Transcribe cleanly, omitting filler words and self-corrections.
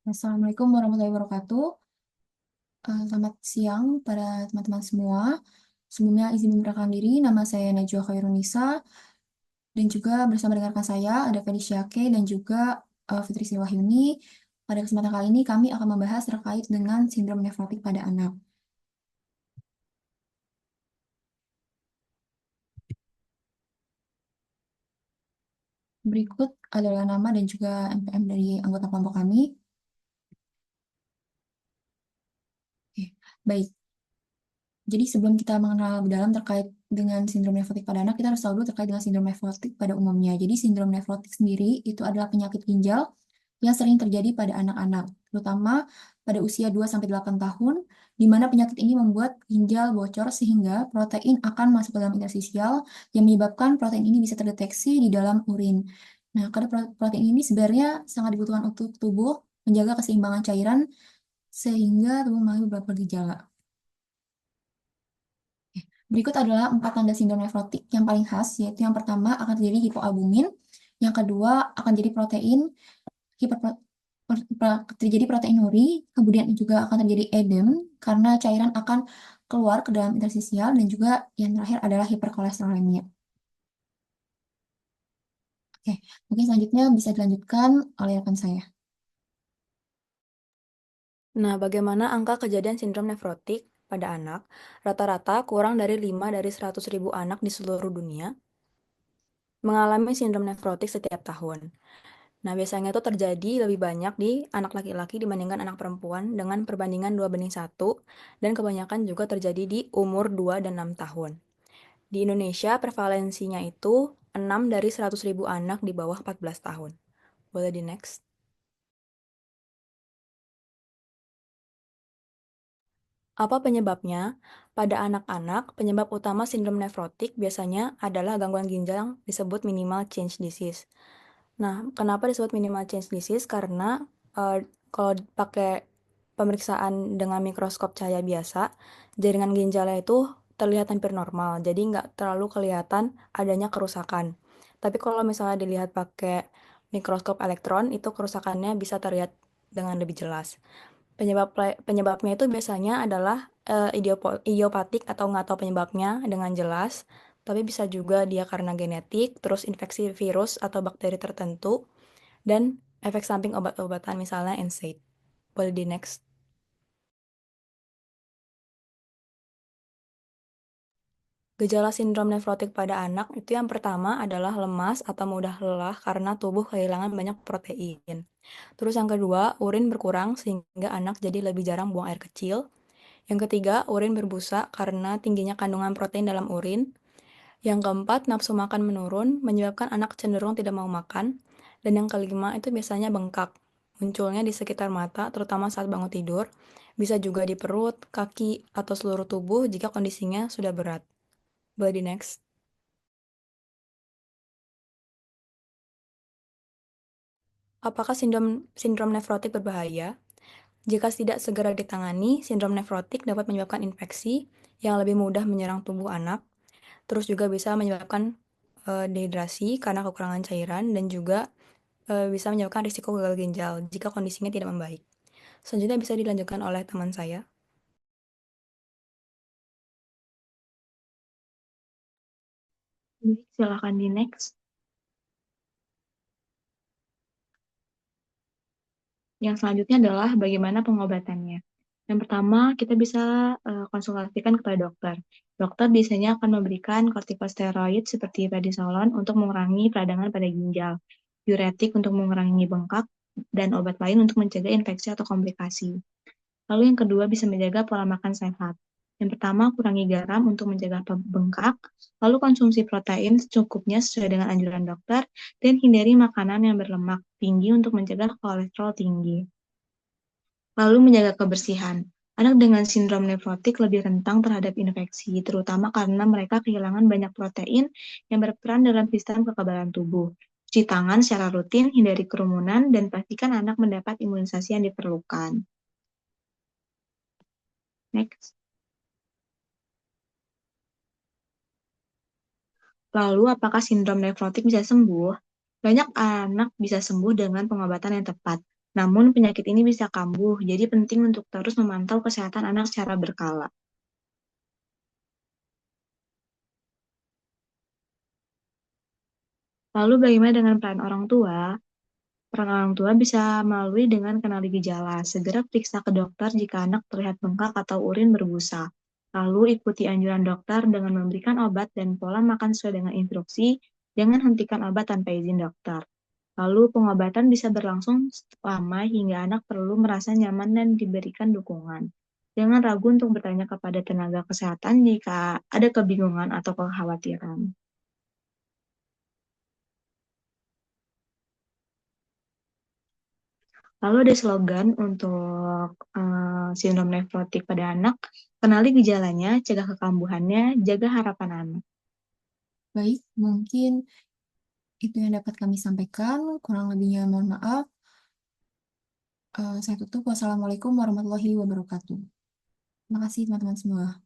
Assalamualaikum warahmatullahi wabarakatuh. Selamat siang pada teman-teman semua. Sebelumnya izin memperkenalkan diri, nama saya Najwa Khairunisa dan juga bersama dengan rekan saya ada Felicia K dan juga Fitri Silwahyuni. Pada kesempatan kali ini kami akan membahas terkait dengan sindrom nefrotik pada anak. Berikut adalah nama dan juga NPM dari anggota kelompok kami. Oke, baik. Jadi sebelum kita mengenal lebih dalam terkait dengan sindrom nefrotik pada anak, kita harus tahu dulu terkait dengan sindrom nefrotik pada umumnya. Jadi sindrom nefrotik sendiri itu adalah penyakit ginjal yang sering terjadi pada anak-anak, terutama pada usia 2-8 tahun, di mana penyakit ini membuat ginjal bocor sehingga protein akan masuk ke dalam interstisial yang menyebabkan protein ini bisa terdeteksi di dalam urin. Nah, karena protein ini sebenarnya sangat dibutuhkan untuk tubuh menjaga keseimbangan cairan sehingga tubuh mengalami beberapa gejala. Berikut adalah 4 tanda sindrom nefrotik yang paling khas, yaitu yang pertama akan terjadi hipoalbumin, yang kedua akan jadi protein, terjadi proteinuri, kemudian juga akan terjadi edem karena cairan akan keluar ke dalam interstisial, dan juga yang terakhir adalah hiperkolesterolemia. Oke, mungkin selanjutnya bisa dilanjutkan oleh rekan saya. Nah, bagaimana angka kejadian sindrom nefrotik pada anak? Rata-rata kurang dari 5 dari 100.000 anak di seluruh dunia mengalami sindrom nefrotik setiap tahun. Nah, biasanya itu terjadi lebih banyak di anak laki-laki dibandingkan anak perempuan dengan perbandingan 2:1, dan kebanyakan juga terjadi di umur 2 dan 6 tahun. Di Indonesia, prevalensinya itu 6 dari 100.000 anak di bawah 14 tahun. Boleh di next? Apa penyebabnya? Pada anak-anak, penyebab utama sindrom nefrotik biasanya adalah gangguan ginjal yang disebut minimal change disease. Nah, kenapa disebut minimal change disease? Karena kalau pakai pemeriksaan dengan mikroskop cahaya biasa, jaringan ginjalnya itu terlihat hampir normal, jadi nggak terlalu kelihatan adanya kerusakan. Tapi kalau misalnya dilihat pakai mikroskop elektron, itu kerusakannya bisa terlihat dengan lebih jelas. Penyebabnya itu biasanya adalah idiopatik atau nggak tahu penyebabnya dengan jelas, tapi bisa juga dia karena genetik, terus infeksi virus atau bakteri tertentu, dan efek samping obat-obatan misalnya NSAID. Boleh di next. Gejala sindrom nefrotik pada anak itu yang pertama adalah lemas atau mudah lelah karena tubuh kehilangan banyak protein. Terus yang kedua, urin berkurang sehingga anak jadi lebih jarang buang air kecil. Yang ketiga, urin berbusa karena tingginya kandungan protein dalam urin. Yang keempat, nafsu makan menurun, menyebabkan anak cenderung tidak mau makan. Dan yang kelima, itu biasanya bengkak. Munculnya di sekitar mata, terutama saat bangun tidur. Bisa juga di perut, kaki, atau seluruh tubuh jika kondisinya sudah berat. Boleh di next. Apakah sindrom nefrotik berbahaya? Jika tidak segera ditangani, sindrom nefrotik dapat menyebabkan infeksi yang lebih mudah menyerang tubuh anak. Terus juga bisa menyebabkan dehidrasi karena kekurangan cairan, dan juga bisa menyebabkan risiko gagal ginjal jika kondisinya tidak membaik. Selanjutnya bisa dilanjutkan oleh teman saya. Baik, silakan di next. Yang selanjutnya adalah bagaimana pengobatannya. Yang pertama, kita bisa konsultasikan kepada dokter. Dokter biasanya akan memberikan kortikosteroid seperti prednisolon untuk mengurangi peradangan pada ginjal, diuretik untuk mengurangi bengkak, dan obat lain untuk mencegah infeksi atau komplikasi. Lalu yang kedua bisa menjaga pola makan sehat. Yang pertama, kurangi garam untuk mencegah bengkak, lalu konsumsi protein secukupnya sesuai dengan anjuran dokter, dan hindari makanan yang berlemak tinggi untuk mencegah kolesterol tinggi. Lalu menjaga kebersihan. Anak dengan sindrom nefrotik lebih rentan terhadap infeksi, terutama karena mereka kehilangan banyak protein yang berperan dalam sistem kekebalan tubuh. Cuci tangan secara rutin, hindari kerumunan, dan pastikan anak mendapat imunisasi yang diperlukan. Next. Lalu, apakah sindrom nefrotik bisa sembuh? Banyak anak bisa sembuh dengan pengobatan yang tepat. Namun penyakit ini bisa kambuh, jadi penting untuk terus memantau kesehatan anak secara berkala. Lalu bagaimana dengan peran orang tua? Peran orang tua bisa melalui dengan kenali gejala. Segera periksa ke dokter jika anak terlihat bengkak atau urin berbusa. Lalu ikuti anjuran dokter dengan memberikan obat dan pola makan sesuai dengan instruksi. Jangan hentikan obat tanpa izin dokter. Lalu pengobatan bisa berlangsung lama hingga anak perlu merasa nyaman dan diberikan dukungan. Jangan ragu untuk bertanya kepada tenaga kesehatan jika ada kebingungan atau kekhawatiran. Lalu ada slogan untuk sindrom nefrotik pada anak, kenali gejalanya, cegah kekambuhannya, jaga harapan anak. Baik, mungkin itu yang dapat kami sampaikan. Kurang lebihnya mohon maaf. Saya tutup. Wassalamualaikum warahmatullahi wabarakatuh. Terima kasih teman-teman semua.